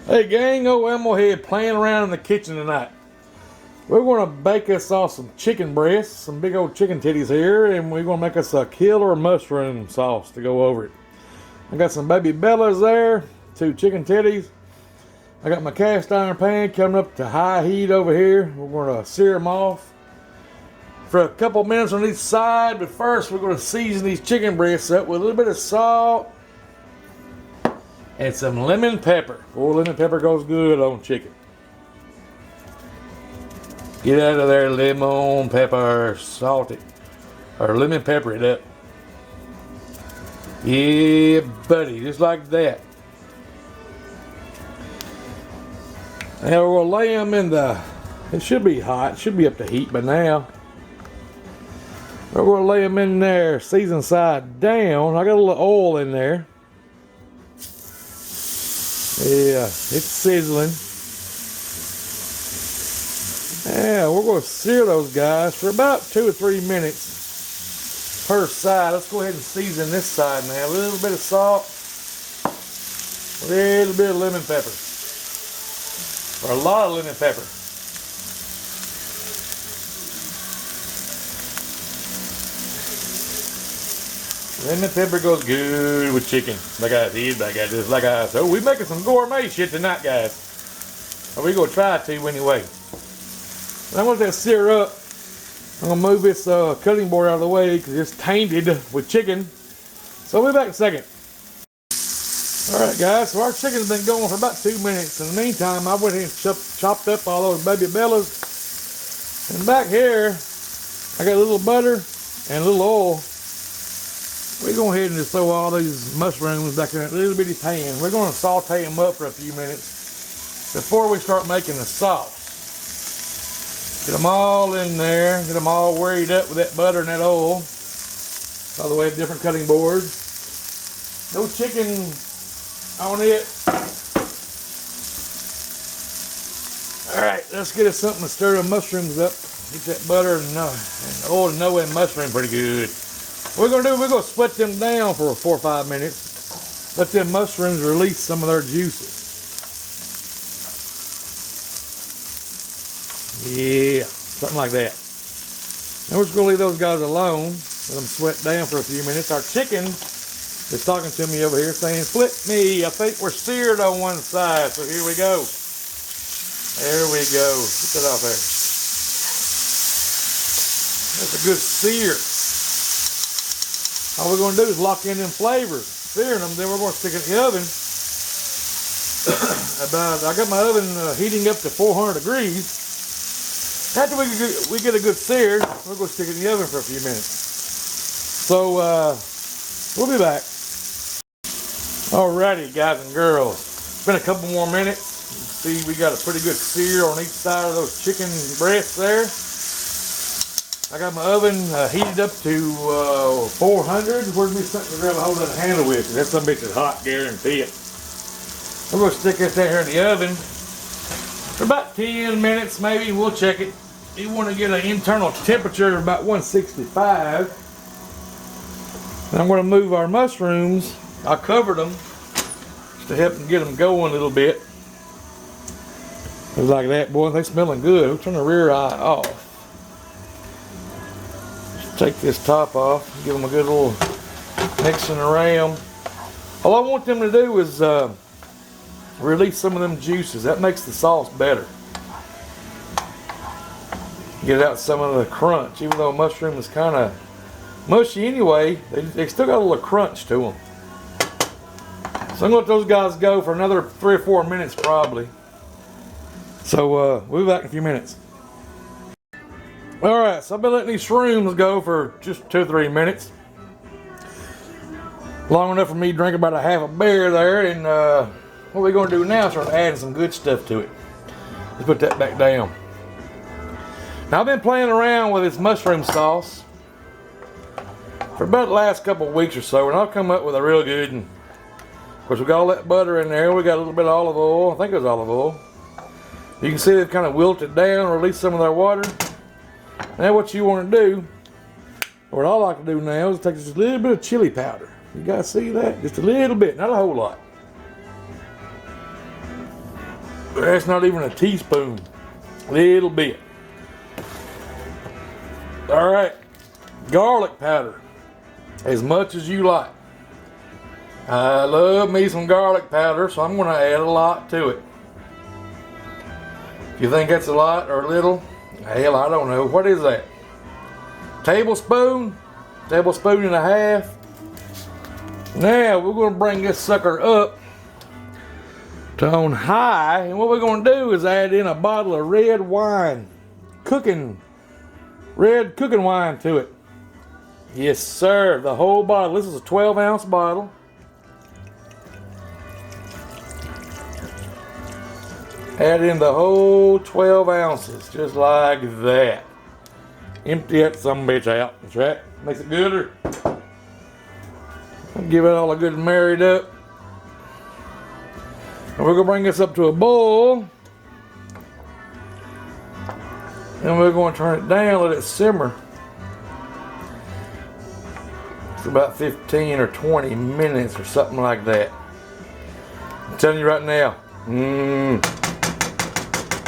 Hey gang, old Elmo here playing around in the kitchen tonight. We're going to bake us off some chicken breasts, some big old chicken titties here, and we're going to make us a killer mushroom sauce to go over it. I got some baby bellas there, 2 chicken titties. I got my cast iron pan coming up to high heat over here. We're going to sear them off for a couple minutes on each side, but first we're going to season these chicken breasts up with a little bit of salt and some lemon pepper. Oh, lemon pepper goes good on chicken. Get out of there, lemon pepper, salt it, or lemon pepper it up. Yeah, buddy, just like that. Now we're gonna lay them in the, it should be hot, it should be up to heat by now. We're gonna lay them in there, season side down. I got a little oil in there. Yeah, it's sizzling. Yeah, we're going to sear those guys for about 2 or 3 minutes per side. Let's go ahead and season this side now. A little bit of salt, a little bit of lemon pepper, or a lot of lemon pepper. Lemon pepper goes good with chicken. Like I did, like I just, like I said. We making some gourmet shit tonight, guys. Or we gonna try to anyway. And I'm gonna let that sear up. I'm gonna move this cutting board out of the way because it's tainted with chicken. So we'll be back in a second. Alright guys, so our chicken's been going for about 2 minutes. In the meantime, I went ahead and chopped up all those baby bellas. And back here, I got a little butter and a little oil. We're going ahead and just throw all these mushrooms back in that little bitty pan. We're going to saute them up for a few minutes before we start making the sauce. Get them all in there. Get them all worried up with that butter and that oil. By the way, different cutting board. No chicken on it. Alright, let's get us something to stir the mushrooms up. Get that butter and oil and no mushroom pretty good. What we're going to do, we're going to split them down for 4 or 5 minutes. Let them mushrooms release some of their juices. Yeah, something like that. Now we're just going to leave those guys alone. Let them sweat down for a few minutes. Our chicken is talking to me over here saying, flip me. I think we're seared on one side. So here we go. There we go. Get that off there. That's a good sear. All we're going to do is lock in them flavors, searing them, then we're going to stick it in the oven. I got my oven heating up to 400 degrees. After we get a good sear, we're going to stick it in the oven for a few minutes. So, we'll be back. Alrighty, guys and girls. It's been a couple more minutes. You see, we got a pretty good sear on each side of those chicken breasts there. I got my oven heated up to 400. Where's me something to grab a hold of the handle with? That some bitch is hot, guarantee it. I'm going to stick this down here in the oven for about 10 minutes, maybe. We'll check it. You want to get an internal temperature of about 165. And I'm going to move our mushrooms. I covered them just to help them get them going a little bit. Just like that, boy. They're smelling good. We'll turn the rear eye off. Take this top off, give them a good little mixing around. All I want them to do is release some of them juices. That makes the sauce better. Get out some of the crunch. Even though mushroom is kind of mushy anyway, they still got a little crunch to them. So I'm going to let those guys go for another 3 or 4 minutes probably. So we'll be back in a few minutes. Alright, so I've been letting these shrooms go for just 2 or 3 minutes. Long enough for me to drink about a half a beer there. And what we're going to do now is start adding some good stuff to it. Let's put that back down. Now I've been playing around with this mushroom sauce for about the last couple of weeks or so. And I'll come up with a real good one. Of course, we got all that butter in there. We got a little bit of olive oil. I think it was olive oil. You can see they've kind of wilted down, released some of their water. Now what you want to do, or what I like to do now, is take just a little bit of chili powder. You guys see that? Just a little bit, not a whole lot. That's not even a teaspoon. Little bit. All right, garlic powder, as much as you like. I love me some garlic powder, so I'm going to add a lot to it. If you think that's a lot or little, hell, I don't know. What is that? Tablespoon? Tablespoon and a half. Now we're going to bring this sucker up to on high, and what we're going to do is add in a bottle of red wine, red cooking wine to it. Yes, sir, the whole bottle. This is a 12-ounce bottle. Add in the whole 12 ounces, just like that. Empty that sumbitch out. That's right. Makes it gooder. Give it all a good married up. And we're going to bring this up to a boil. And we're going to turn it down, let it simmer. It's about 15 or 20 minutes or something like that. I'm telling you right now.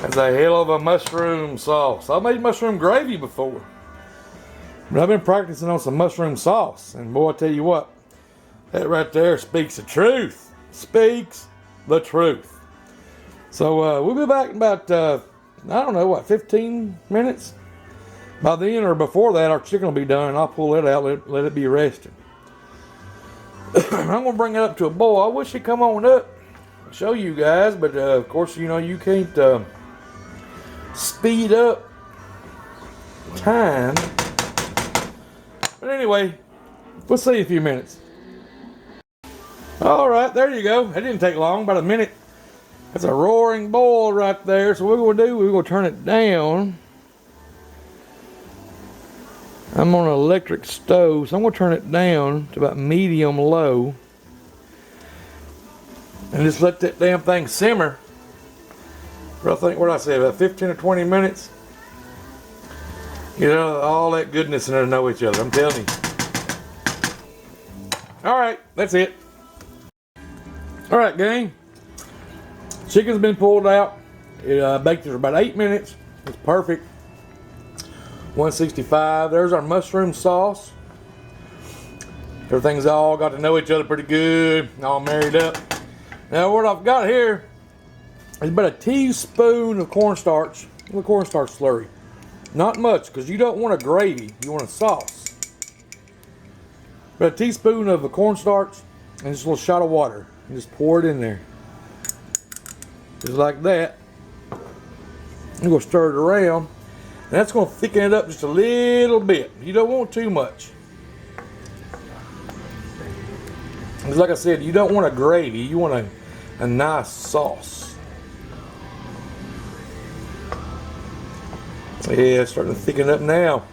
That's a hell of a mushroom sauce. I've made mushroom gravy before, but I've been practicing on some mushroom sauce. And boy, I tell you what, that right there speaks the truth. Speaks the truth. So we'll be back in about, I don't know, what, 15 minutes? By then or before that, our chicken will be done, and I'll pull it out, let it be resting. I'm going to bring it up to a boil. I wish it'd come on up, show you guys, but of course, you know, you can't speed up time. But anyway, we'll see you in a few minutes. All right, there you go. That didn't take long, about a minute. That's a roaring boil right there. So what we're going to do, we're going to turn it down. I'm on an electric stove, so I'm going to turn it down to about medium low. And just let that damn thing simmer. I think, what did I say, about 15 or 20 minutes? You know, all that goodness and to know each other, I'm telling you. All right, that's it. All right, gang. Chicken's been pulled out. It baked for about 8 minutes. It's perfect. 165. There's our mushroom sauce. Everything's all got to know each other pretty good, all married up. Now, what I've got here is about a teaspoon of cornstarch, a cornstarch slurry. Not much, because you don't want a gravy, you want a sauce. But a teaspoon of the cornstarch and just a little shot of water. And just pour it in there. Just like that. I'm going to stir it around. And that's going to thicken it up just a little bit. You don't want too much. Because like I said, you don't want a gravy, you want a nice sauce. Yeah, it's starting to thicken up now.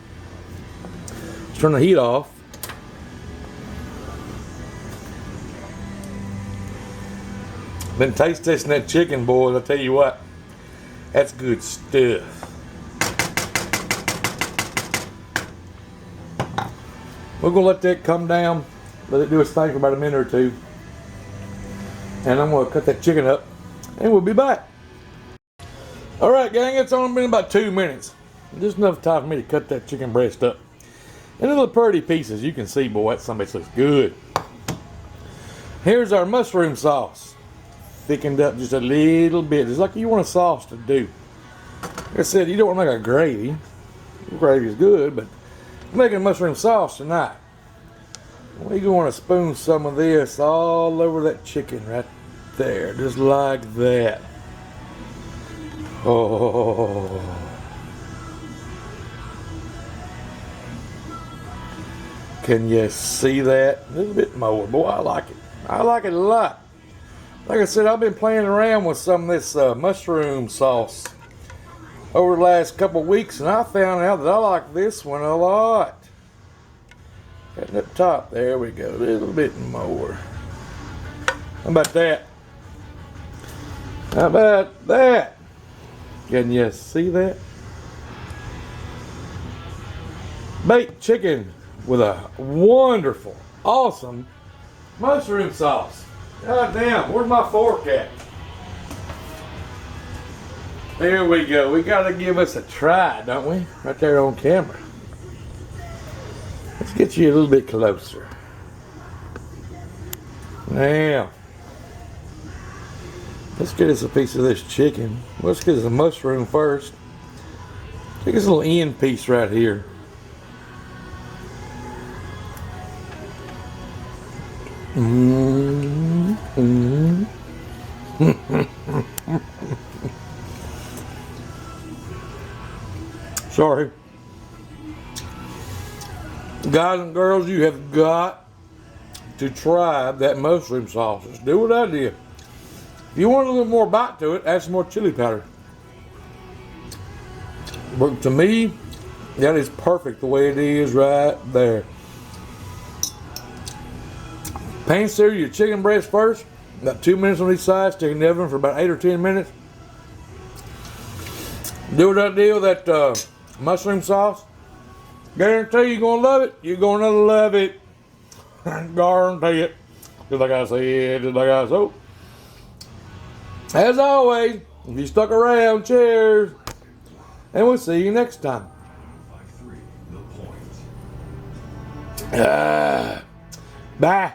Let's turn the heat off. Been taste testing that chicken, boys. I'll tell you what, that's good stuff. We're gonna let that come down, let it do its thing for about a minute or two, and I'm gonna cut that chicken up, and we'll be back. All right, gang, it's only been about 2 minutes. Just enough time for me to cut that chicken breast up in little pretty pieces. You can see, boy, that somebody looks good. Here's our mushroom sauce. Thickened up just a little bit, just like you want a sauce to do. Like I said, you don't want to make a gravy. Gravy is good, but I'm making a mushroom sauce tonight. We're going to spoon some of this all over that chicken right there, just like that. Oh. Can you see that? A little bit more. Boy, I like it. I like it a lot. Like I said, I've been playing around with some of this mushroom sauce over the last couple weeks, and I found out that I like this one a lot. Cutting up top, there we go, a little bit more. How about that? How about that? Can you see that? Baked chicken with a wonderful, awesome mushroom sauce. God damn, where's my fork at? Here we go. We gotta give us a try, don't we? Right there on camera. Let's get you a little bit closer. Now, let's get us a piece of this chicken. Let's get us a mushroom first. Take this little end piece right here. Sorry. Guys and girls, you have got to try that mushroom sauce. Just do what I did. If you want a little more bite to it, add some more chili powder. But to me, that is perfect the way it is right there. Pan sear your chicken breast first. About 2 minutes on each side. Stick it in the oven for about 8 or 10 minutes. Do what I did with that mushroom sauce. Guarantee you're going to love it. You're going to love it. Guarantee it. Just like I said, just like I said. As always, if you stuck around, cheers. And we'll see you next time. Bye.